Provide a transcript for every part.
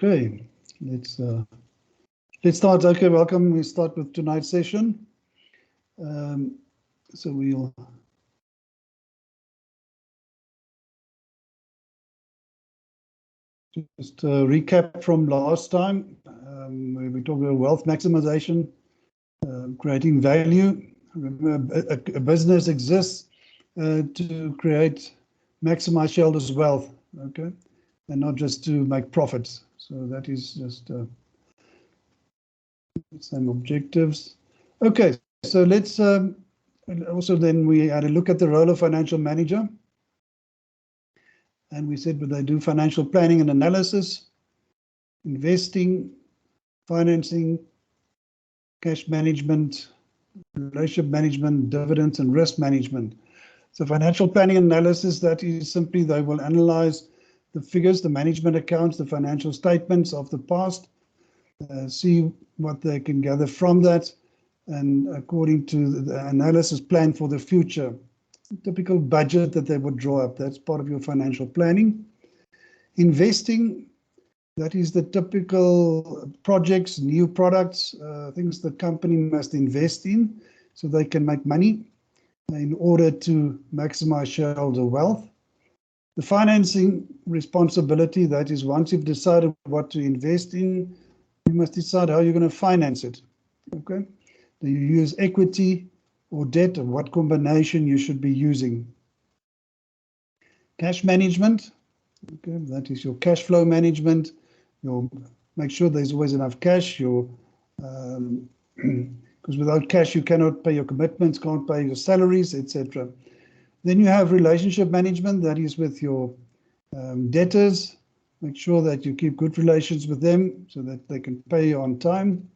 Okay, let's start. Okay, welcome. We start with tonight's session. So we'll just recap from last time, where we talked about wealth maximization, creating value. Remember, a business exists to maximize shareholders' wealth, okay, and not just to make profits. So that is just same objectives. Okay, so let's also then we had a look at the role of financial manager. And we said, but they do financial planning and analysis, investing, financing, cash management, relationship management, dividends, and risk management. So financial planning and analysis, that is simply they will analyze the figures, the management accounts, the financial statements of the past, see what they can gather from that, and according to the analysis plan for the future. Typical budget that they would draw up. That's part of your financial planning. Investing, that is the typical projects, new products, things the company must invest in so they can make money in order to maximize shareholder wealth. The financing responsibility, that is once you've decided what to invest in, you must decide how you're going to finance it. Okay? Do you use equity or debt, or what combination you should be using? Cash management, okay, that is your cash flow management. You'll make sure there's always enough cash. Because without cash you cannot pay your commitments, can't pay your salaries, etc. Then you have relationship management, that is with your debtors. Make sure that you keep good relations with them so that they can pay you on time.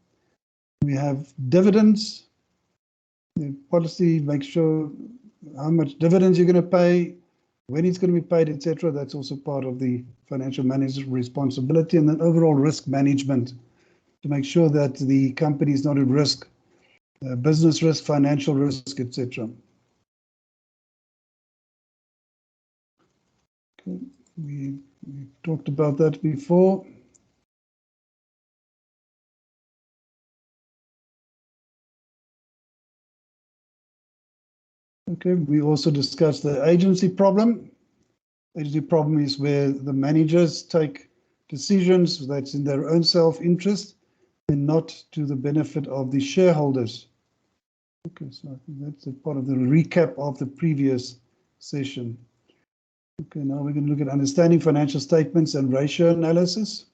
We have dividends. The policy makes sure how much dividends you're going to pay, when it's going to be paid, etc. That's also part of the financial manager's responsibility. And then overall risk management to make sure that the company is not at risk, business risk, financial risk, etc. Okay. We talked about that before. Okay, we also discussed the agency problem. Agency problem is where the managers take decisions that's in their own self-interest and not to the benefit of the shareholders. Okay, so I think that's a part of the recap of the previous session. Okay, now we're going to look at understanding financial statements and ratio analysis.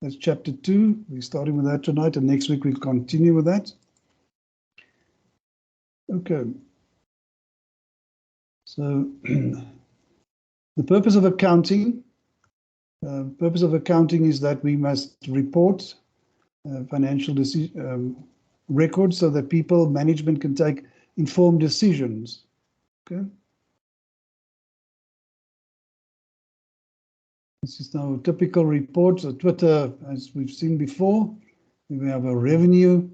That's chapter 2. We're starting with that tonight, and next week we'll continue with that. Okay. So the purpose of accounting is that we must report financial records so that management can take informed decisions. Okay. This is now a typical report. So Twitter, as we've seen before, we have a revenue,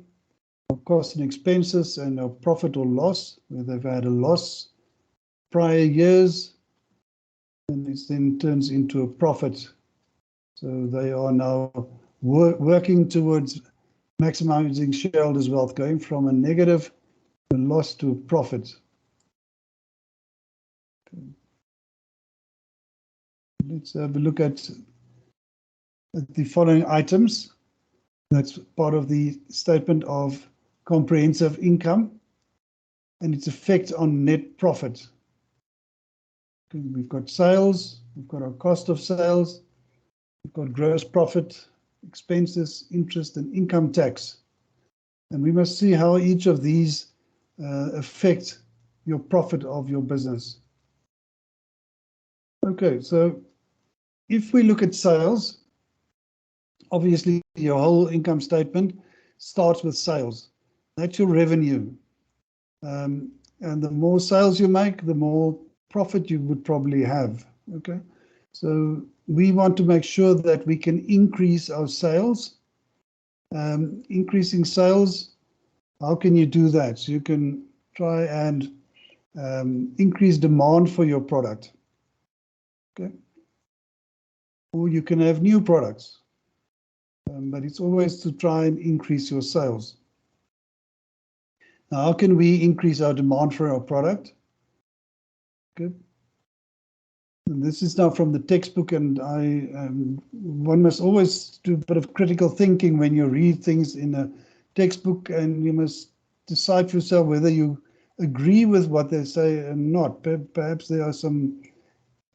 our costs and expenses, and our profit or loss, where they've had a loss prior years, and it then turns into a profit. So they are now working towards maximizing shareholders' wealth, going from a negative to a loss to a profit. Okay. Let's have a look at the following items. That's part of the statement of comprehensive income and its effect on net profit. Okay, we've got sales, we've got our cost of sales, we've got gross profit, expenses, interest, and income tax. And we must see how each of these affect your profit of your business. Okay, so if we look at sales, obviously your whole income statement starts with sales. That's your revenue. And the more sales you make, the more profit you would probably have. Okay, so we want to make sure that we can increase our sales. Increasing sales, how can you do that? So you can try and increase demand for your product. Okay, or you can have new products. but it's always to try and increase your sales. Now, how can we increase our demand for our product? Good. And this is now from the textbook, and one must always do a bit of critical thinking when you read things in a textbook, and you must decide for yourself whether you agree with what they say or not. Perhaps there are some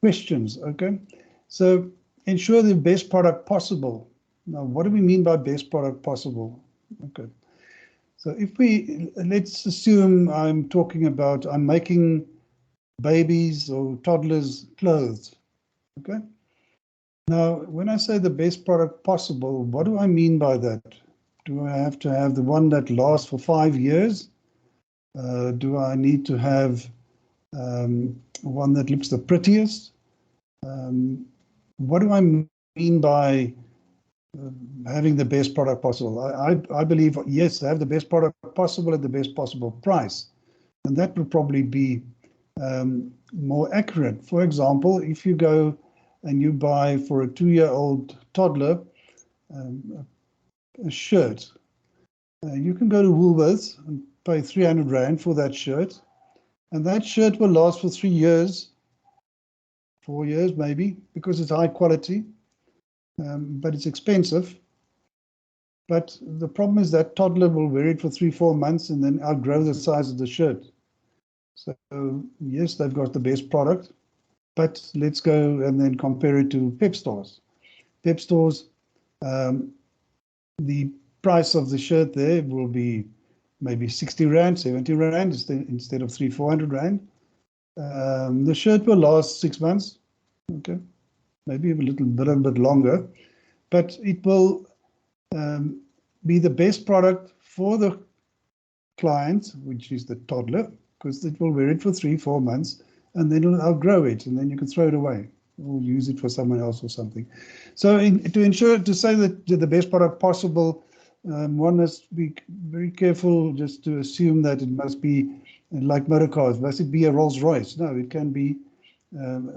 questions, okay? So ensure the best product possible. Now, what do we mean by best product possible? Okay. So let's assume I'm making babies or toddlers clothes, okay? Now, when I say the best product possible, what do I mean by that? Do I have to have the one that lasts for 5 years? Do I need to have one that looks the prettiest? What do I mean by having the best product possible? I believe, yes, have the best product possible at the best possible price. And that would probably be more accurate. For example, if you go and you buy for a 2-year-old toddler a shirt, you can go to Woolworths and pay 300 Rand for that shirt. And that shirt will last for 3 years, 4 years maybe, because it's high quality, but it's expensive. But the problem is that toddler will wear it for 3-4 months and then outgrow the size of the shirt. So yes, they've got the best product, but let's go and then compare it to Pep Stores. Pep Stores, the price of the shirt there will be maybe 60 Rand, 70 Rand instead of 300-400 Rand. The shirt will last 6 months, okay, maybe a little bit longer, but it will be the best product for the client, which is the toddler, because it will wear it for 3-4 months and then it'll outgrow it and then you can throw it away or use it for someone else or something. So to say that the best product possible, one must be very careful just to assume that it must be like motor cars. Must it be a Rolls Royce? No, it can be I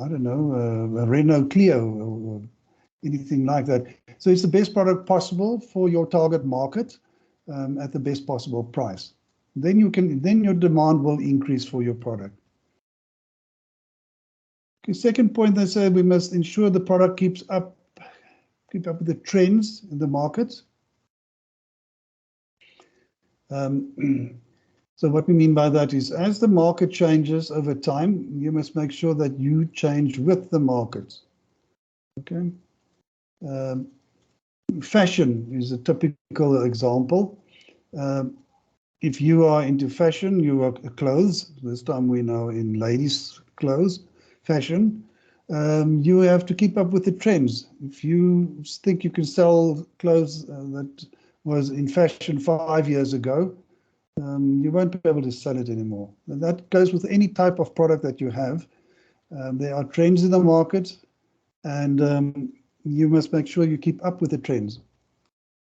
don't know, a Renault Clio or anything like that. So it's the best product possible for your target market at the best possible price. Then your demand will increase for your product. Okay, second point, they say we must ensure the product keep up with the trends in the market. So what we mean by that is, as the market changes over time, you must make sure that you change with the market. Okay. Fashion is a typical example. If you are into fashion, you are clothes. This time we're now in ladies' clothes, fashion. You have to keep up with the trends. If you think you can sell clothes that was in fashion 5 years ago, you won't be able to sell it anymore. And that goes with any type of product that you have. There are trends in the market, and you must make sure you keep up with the trends.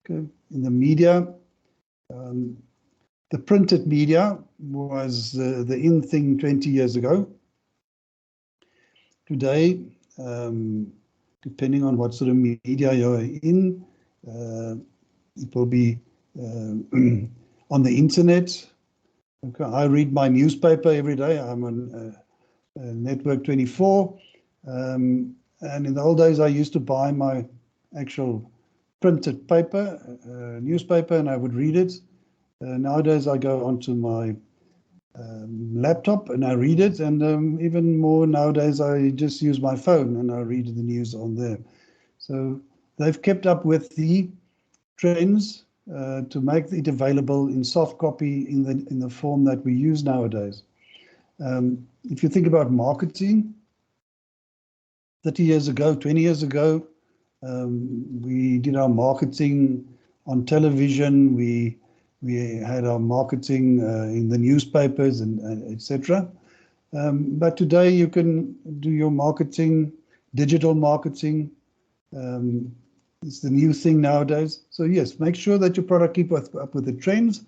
Okay. In the media, the printed media was the in thing 20 years ago. Today, depending on what sort of media you're in, it will be on the internet. Okay, I read my newspaper every day. I'm on Network 24. And in the old days, I used to buy my actual printed paper, newspaper, and I would read it. Nowadays, I go onto my laptop and I read it. And even more nowadays, I just use my phone and I read the news on there. So they've kept up with the trends to make it available in soft copy in the form that we use nowadays. If you think about marketing, 30 years ago, 20 years ago, we did our marketing on television. We had our marketing in the newspapers and etc. But today you can do your marketing, digital marketing. It's the new thing nowadays. So yes, make sure that your product keeps up with the trends,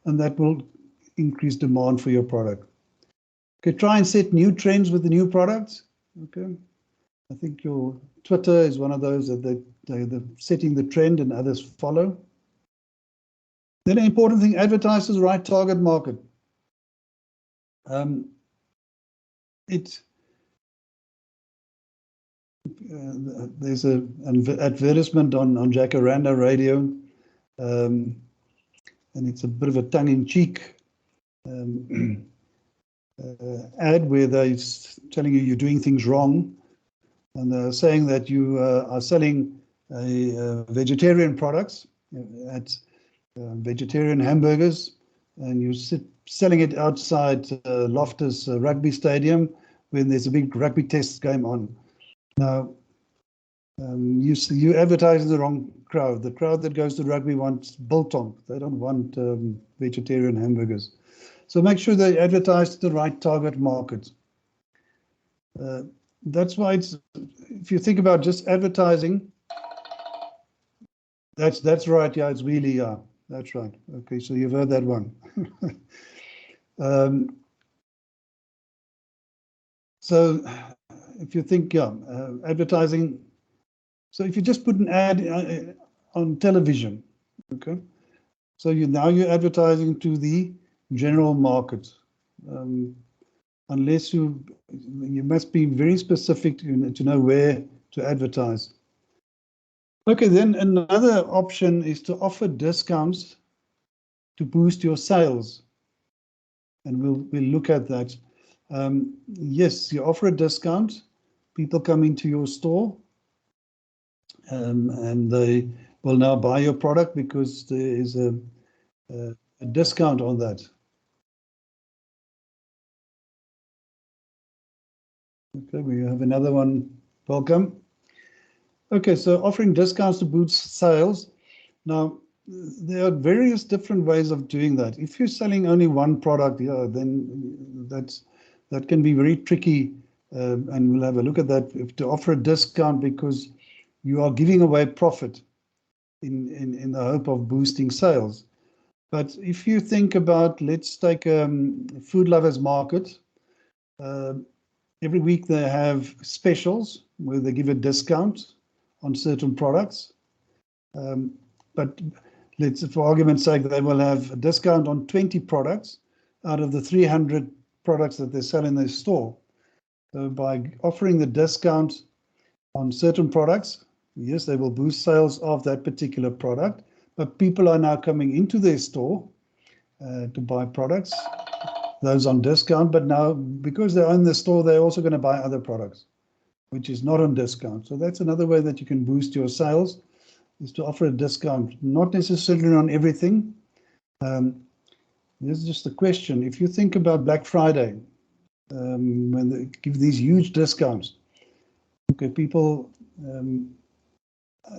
and that will increase demand for your product. Okay, try and set new trends with the new products. Okay, I think your Twitter is one of those that they the setting the trend and others follow. Then an important thing, advertise to the right target market. There's an advertisement on Jacaranda Radio, and it's a bit of a tongue-in-cheek ad where they're telling you you're doing things wrong, and they're saying that you are selling vegetarian products at vegetarian hamburgers, and you're selling it outside Loftus Rugby Stadium when there's a big rugby test game on. Now, you advertise the wrong crowd. The crowd that goes to rugby wants biltong. They don't want vegetarian hamburgers. So make sure they advertise to the right target market. That's why if you think about just advertising, that's right. Yeah, it's really, yeah, that's right. Okay, so you've heard that one. So if you think, yeah, advertising. So if you just put an ad on television, okay, so now you're advertising to the general market. Unless you must be very specific to know where to advertise. Okay, then another option is to offer discounts to boost your sales, and we'll look at that. Yes, you offer a discount. People come into your store, and they will now buy your product because there is a discount on that. Okay, we have another one. Welcome. Okay, so offering discounts to boost sales. Now, there are various different ways of doing that. If you're selling only one product, yeah, then that can be very tricky, and we'll have a look at that. If to offer a discount because you are giving away profit in the hope of boosting sales. But if you think about, let's take Food Lovers Market. Every week they have specials where they give a discount on certain products. But let's, for argument's sake, they will have a discount on 20 products out of the 300 products that they sell in their store. So by offering the discount on certain products, yes, they will boost sales of that particular product, but people are now coming into their store to buy products, those on discount, but now because they're in the store, they're also going to buy other products, which is not on discount. So that's another way that you can boost your sales, is to offer a discount, not necessarily on everything. This is just a question. If you think about Black Friday, when they give these huge discounts, okay, people,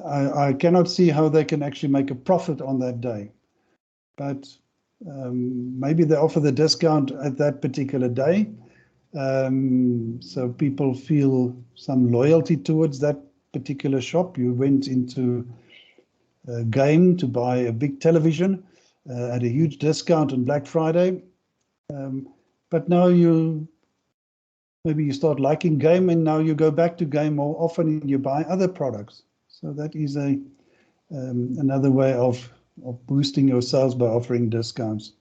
I cannot see how they can actually make a profit on that day. But maybe they offer the discount at that particular day, so people feel some loyalty towards that particular shop. You went into a Game to buy a big television at a huge discount on Black Friday, but now maybe you start liking Game, and now you go back to Game more often and you buy other products. So that is another way of boosting your sales by offering discounts.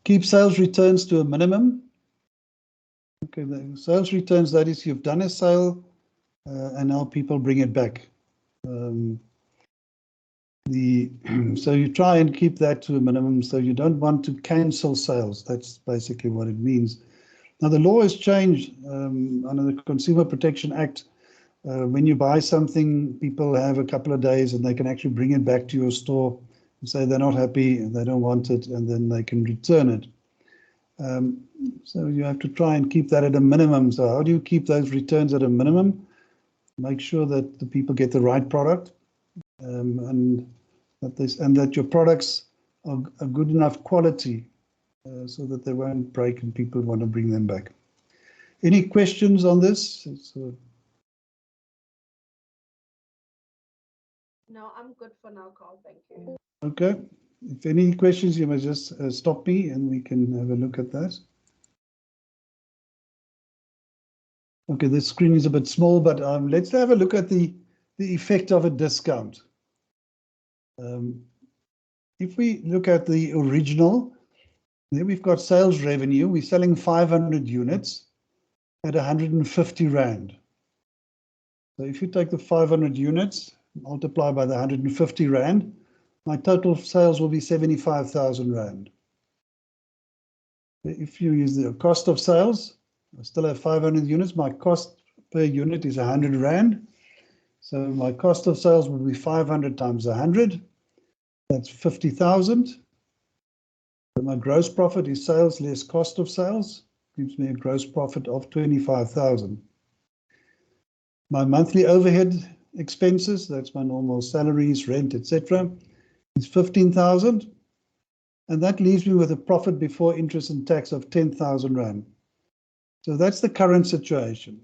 Keep sales returns to a minimum. Okay, the sales returns, that is, you've done a sale and now people bring it back. So you try and keep that to a minimum, so you don't want to cancel sales. That's basically what it means. Now the law has changed under the Consumer Protection Act. When you buy something, people have a couple of days and they can actually bring it back to your store and say they're not happy and they don't want it, and then they can return it. So you have to try and keep that at a minimum. So how do you keep those returns at a minimum? Make sure that the people get the right product, and that your products are good enough quality so that they won't break and people want to bring them back. Any questions on this? No, I'm good for now, Carl. Thank you. Okay. If any questions, you must just stop me and we can have a look at that. Okay, the screen is a bit small, but let's have a look at the effect of a discount. If we look at the original, then we've got sales revenue. We're selling 500 units at 150 Rand. So if you take the 500 units, multiply by the 150 Rand, my total sales will be 75,000 Rand. If you use the cost of sales, I still have 500 units. My cost per unit is 100 Rand. So my cost of sales will be 500 times 100. That's 50,000. So my gross profit is sales less cost of sales. Gives me a gross profit of 25,000. My monthly overhead expenses, that's my normal salaries, rent, etc., is 15,000. And that leaves me with a profit before interest and tax of 10,000 Rand. So that's the current situation.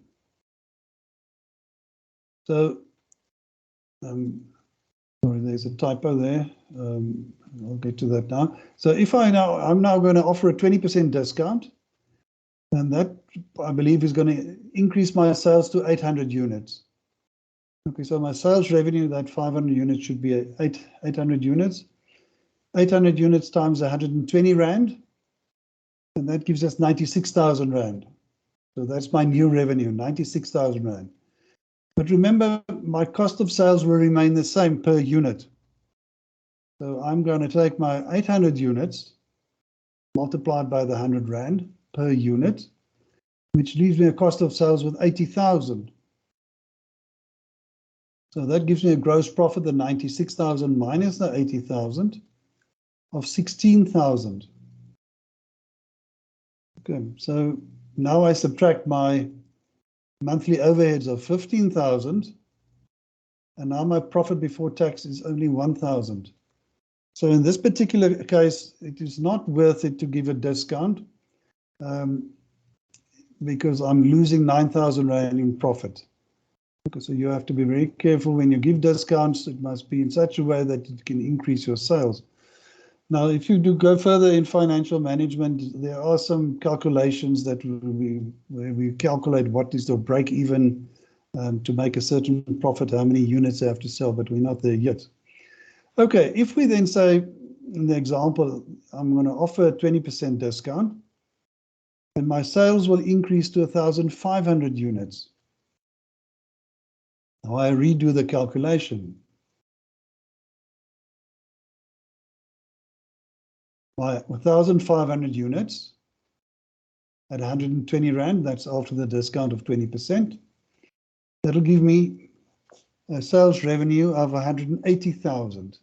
So, sorry, there's a typo there. I'll get to that now. So if I'm now going to offer a 20% discount, and that I believe is going to increase my sales to 800 units. Okay, so my sales revenue, that 500 units should be 800 units. 800 units times 120 Rand, and that gives us 96,000 Rand. So that's my new revenue, 96,000 Rand. But remember, my cost of sales will remain the same per unit. So I'm going to take my 800 units multiplied by the 100 Rand per unit, which leaves me a cost of sales with 80,000. So that gives me a gross profit, the 96,000 minus the 80,000 of 16,000. Okay, so now I subtract my monthly overheads of 15,000, and now my profit before tax is only 1,000. So in this particular case, it is not worth it to give a discount because I'm losing 9,000 Rand in profit. Okay, so you have to be very careful when you give discounts. It must be in such a way that it can increase your sales. Now, if you do go further in financial management, there are some calculations that where we calculate what is the break even to make a certain profit, how many units they have to sell, but we're not there yet. Okay, if we then say, in the example, I'm going to offer a 20% discount, and my sales will increase to 1,500 units. Now I redo the calculation. My 1,500 units at 120 Rand, that's after the discount of 20%. That'll give me a sales revenue of 180,000.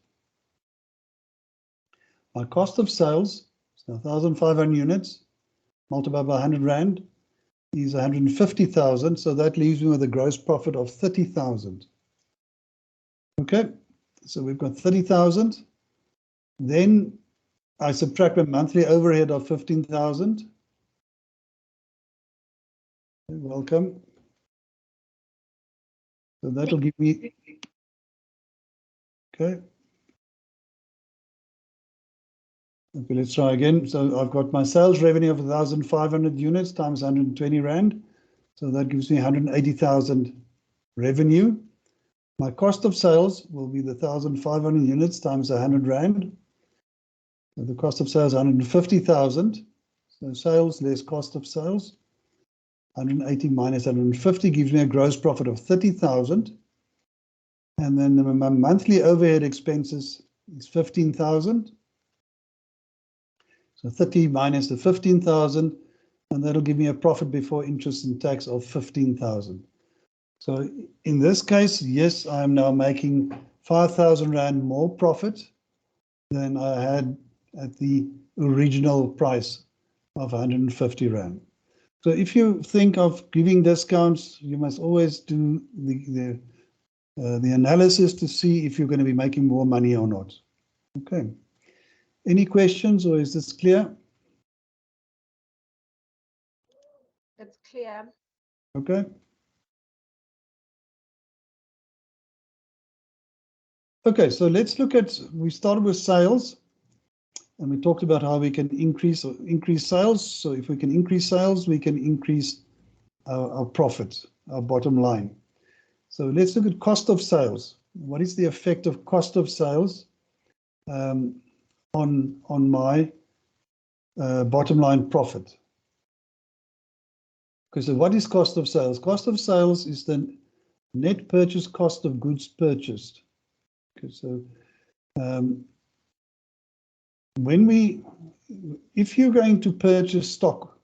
My cost of sales, so 1,500 units, multiplied by 100 Rand, is 150,000. So that leaves me with a gross profit of 30,000. Okay, so we've got 30,000. Then I subtract a monthly overhead of 15,000. Welcome. So that'll give me, okay. Okay, let's try again. So I've got my sales revenue of 1,500 units times 120 Rand. So that gives me 180,000 revenue. My cost of sales will be the 1,500 units times 100 Rand. So the cost of sales 150,000. So sales less cost of sales. 180 minus 150 gives me a gross profit of 30,000. And then my monthly overhead expenses is 15,000. So 30 minus the 15,000, and that'll give me a profit before interest and tax of 15,000. So in this case, yes, I'm now making 5,000 Rand more profit than I had at the original price of 150 Rand. So if you think of giving discounts, you must always do the analysis to see if you're going to be making more money or not. Okay. Any questions, or is this clear? It's clear. Okay. Okay, so let's look at, we started with sales, and we talked about how we can increase sales. So if we can increase sales, we can increase our profit, our bottom line. So let's look at cost of sales. What is the effect of cost of sales on my bottom line profit? Okay, so what is cost of sales? Cost of sales is the net purchase cost of goods purchased. Okay, so if you're going to purchase stock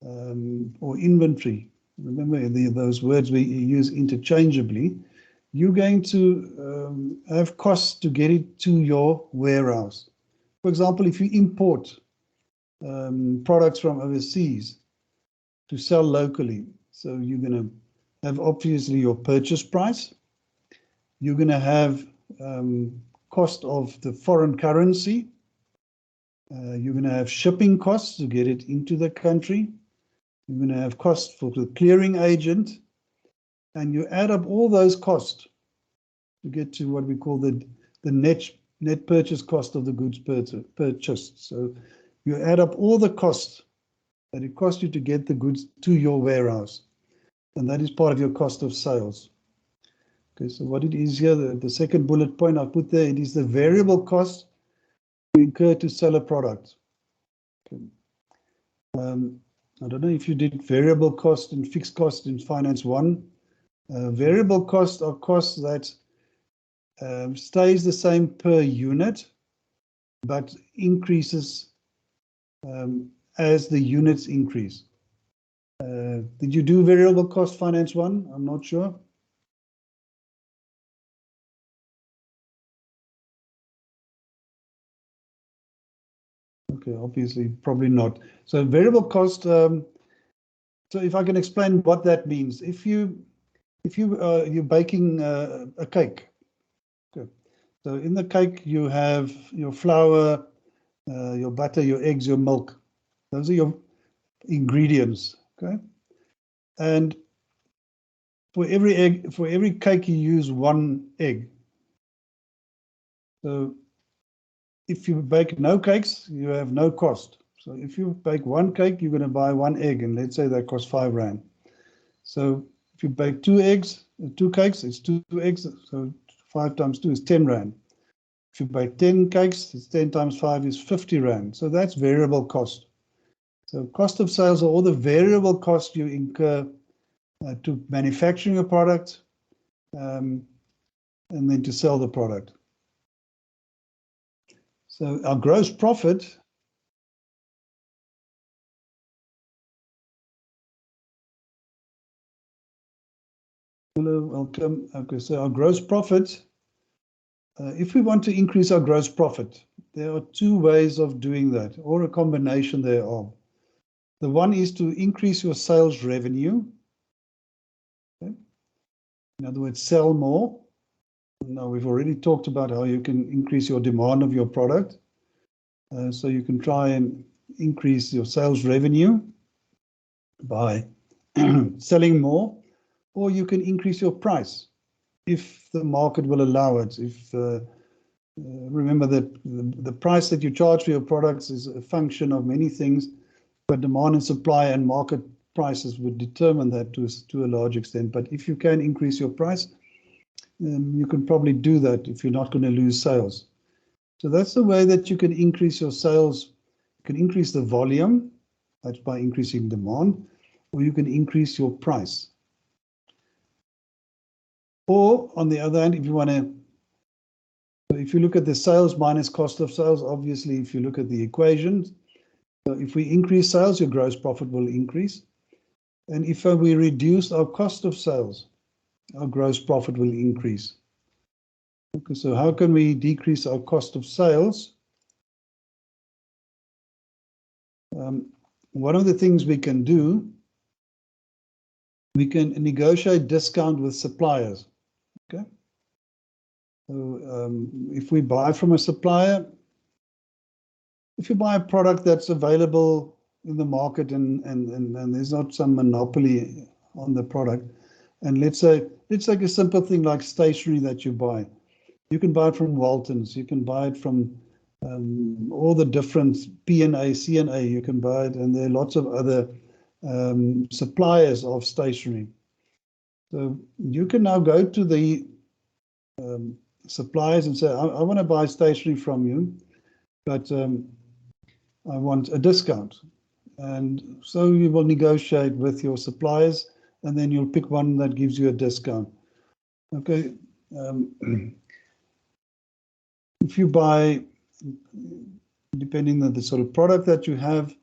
or inventory, remember those words we use interchangeably, you're going to have costs to get it to your warehouse. For example, if you import products from overseas to sell locally, so you're going to have obviously your purchase price. You're going to have cost of the foreign currency. You're going to have shipping costs to get it into the country. You're going to have costs for the clearing agent. And you add up all those costs to get to what we call the net purchase cost of the goods purchased. So you add up all the costs that it costs you to get the goods to your warehouse. And that is part of your cost of sales. Okay, so what it is here, the second bullet point I put there, it is the variable cost you incur to sell a product. Okay. I don't know if you did variable cost and fixed cost in Finance 1. Variable costs are costs that stays the same per unit, but increases as the units increase. Did you do variable cost Finance 1? I'm not sure. Okay, obviously, probably not. So variable cost, so if I can explain what that means. If you're baking a cake, okay. So in the cake you have your flour, your butter, your eggs, your milk. Those are your ingredients, okay? And for every cake you use 1 egg. So if you bake no cakes, you have no cost. So if you bake 1 cake, you're going to buy 1 egg, and let's say that costs 5 Rand. So if you bake 2 cakes, it's 2 eggs. So 5 times 2 is 10 Rand. If you bake 10 cakes, it's 10 times 5 is 50 Rand. So that's variable cost. So cost of sales are all the variable costs you incur to manufacturing a product and then to sell the product. So our gross profit hello, welcome. Okay, so our gross profit, if we want to increase our gross profit, there are 2 ways of doing that, or a combination thereof. The one is to increase your sales revenue. Okay. In other words, sell more. Now, we've already talked about how you can increase your demand of your product. So you can try and increase your sales revenue by selling more, or you can increase your price if the market will allow it. If remember that the price that you charge for your products is a function of many things, but demand and supply and market prices would determine that to a large extent. But if you can increase your price, you can probably do that if you're not going to lose sales. So that's the way that you can increase your sales. You can increase the volume, that's by increasing demand, or you can increase your price. Or on the other hand, if you want to, if you look at the sales minus cost of sales, obviously, if you look at the equations, so if we increase sales, your gross profit will increase. And if we reduce our cost of sales, our gross profit will increase. Okay, so how can we decrease our cost of sales? One of the things we can do, we can negotiate discount with suppliers. Okay. So if we buy from a supplier, if you buy a product that's available in the market and there's not some monopoly on the product, and let's take a simple thing like stationery that you buy. You can buy it from Waltons, you can buy it from all the different P&A, C&A, you can buy it, and there are lots of other suppliers of stationery. So you can now go to the suppliers and say, I want to buy stationery from you, but I want a discount. And so you will negotiate with your suppliers, and then you'll pick one that gives you a discount. Okay. If you buy, depending on the sort of product that you have,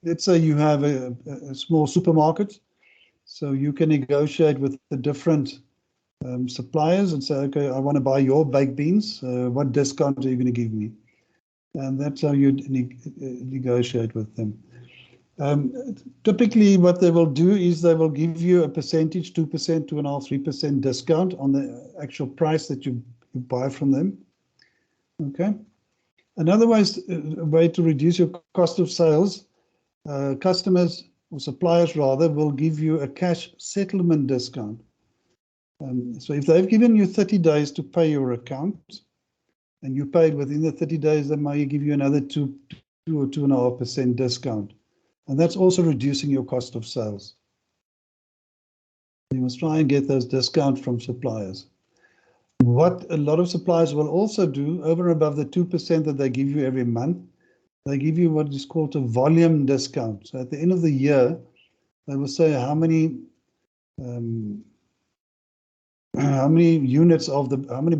let's say you have a small supermarket, so you can negotiate with the different suppliers and say, okay, I want to buy your baked beans. What discount are you going to give me? And that's how you negotiate with them. Typically, what they will do is they will give you a percentage, 2%, 2.5%, 3% discount on the actual price that you buy from them. Okay. Another way to reduce your cost of sales, customers or suppliers rather will give you a cash settlement discount. So if they've given you 30 days to pay your account, and you paid within the 30 days, they might give you another 2 or 2.5% discount. And that's also reducing your cost of sales. You must try and get those discounts from suppliers. What a lot of suppliers will also do, over and above the 2% that they give you every month, they give you what is called a volume discount. So at the end of the year, they will say how many units of how many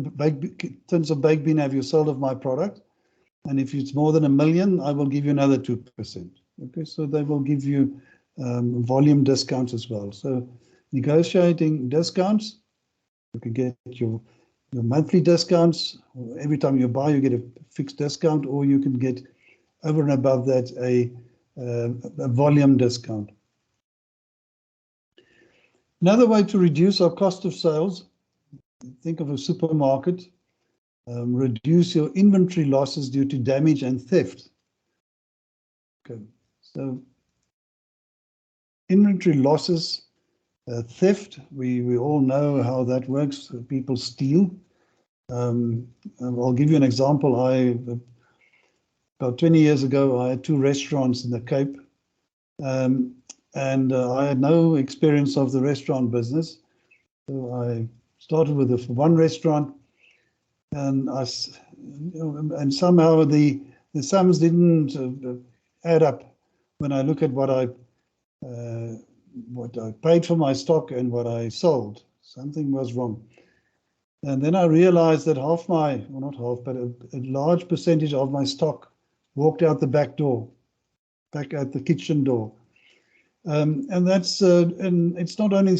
tins of baked bean have you sold of my product? And if it's more than 1 million, I will give you another 2%. Okay, so they will give you volume discounts as well. So negotiating discounts, you can get your monthly discounts. Every time you buy, you get a fixed discount, or you can get over and above that a volume discount. Another way to reduce our cost of sales, think of a supermarket, reduce your inventory losses due to damage and theft. Okay, so inventory losses, theft, we all know how that works. People steal. I'll give you an example. About 20 years ago, I had 2 restaurants in the Cape, and I had no experience of the restaurant business. So I started with one restaurant, and somehow the sums didn't add up when I look at what I paid for my stock and what I sold. Something was wrong. And then I realized that half my, well, not half, but a large percentage of my stock walked out the back door, back at the kitchen door. And that's, and it's not only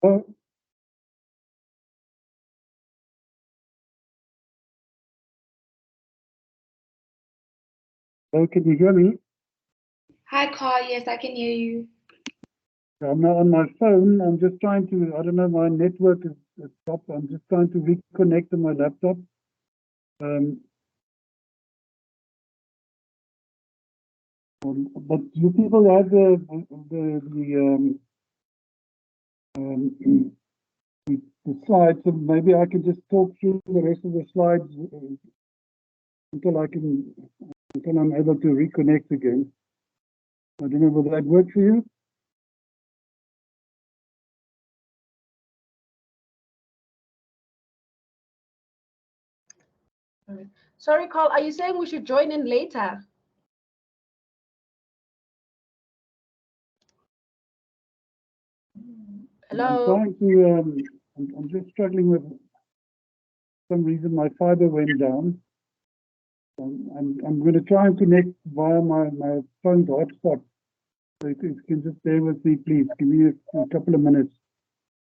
Oh, oh, can you hear me? Hi, Carl. Yes, I can hear you. I'm now on my phone. I'm just trying to, I don't know, my network is stopped. I'm just trying to reconnect to my laptop. But you people have the slides, and maybe I can just talk through the rest of the slides until until I'm able to reconnect again. I don't know, will that work for you? Sorry, Carl, are you saying we should join in later? Hello? I'm just struggling with some reason my fiber went down. I'm going to try and connect via my phone's hotspot. So if you can just bear with me, please. Give me a couple of minutes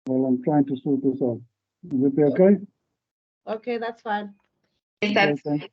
while I'm trying to sort this out. Will it be okay? Okay, that's fine. Yes, Okay, that's thanks.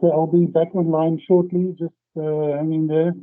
Okay, I'll be back online shortly. Just hang in there.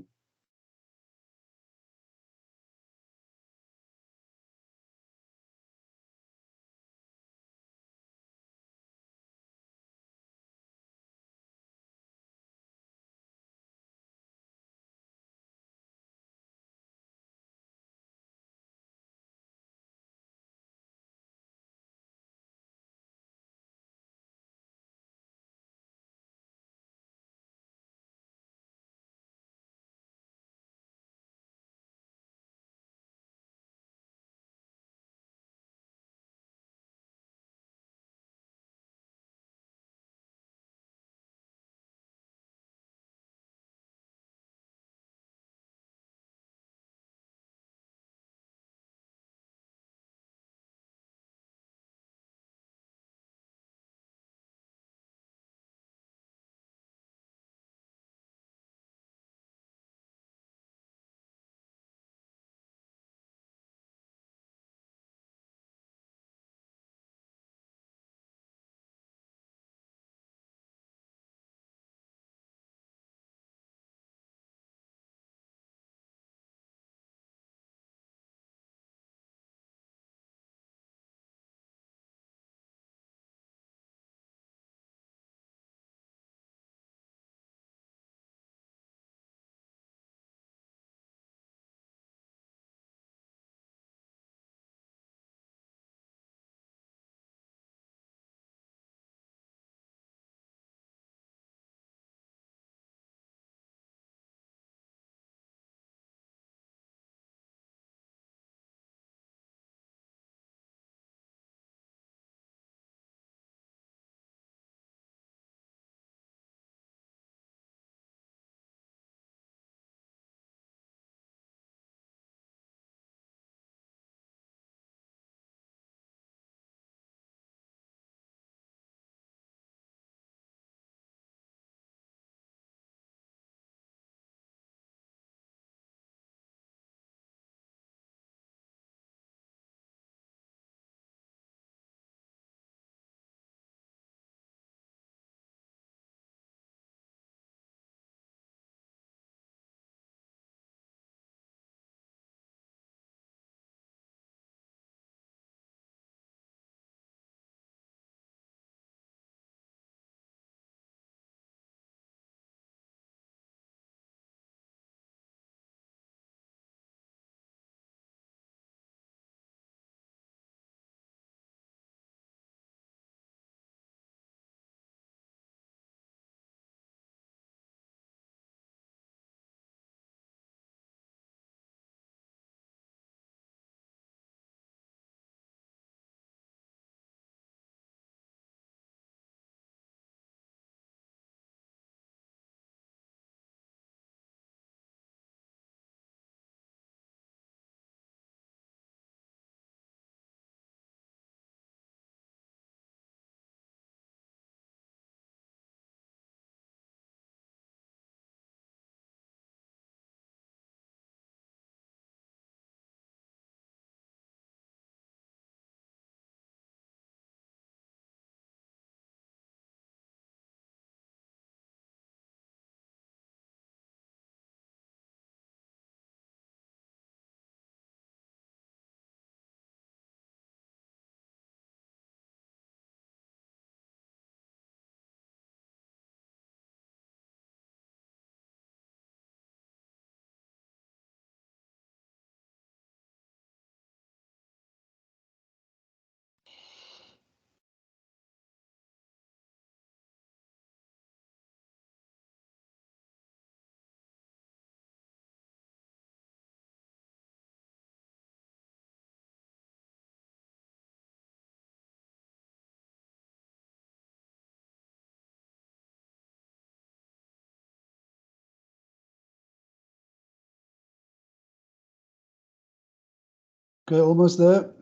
Okay, almost there.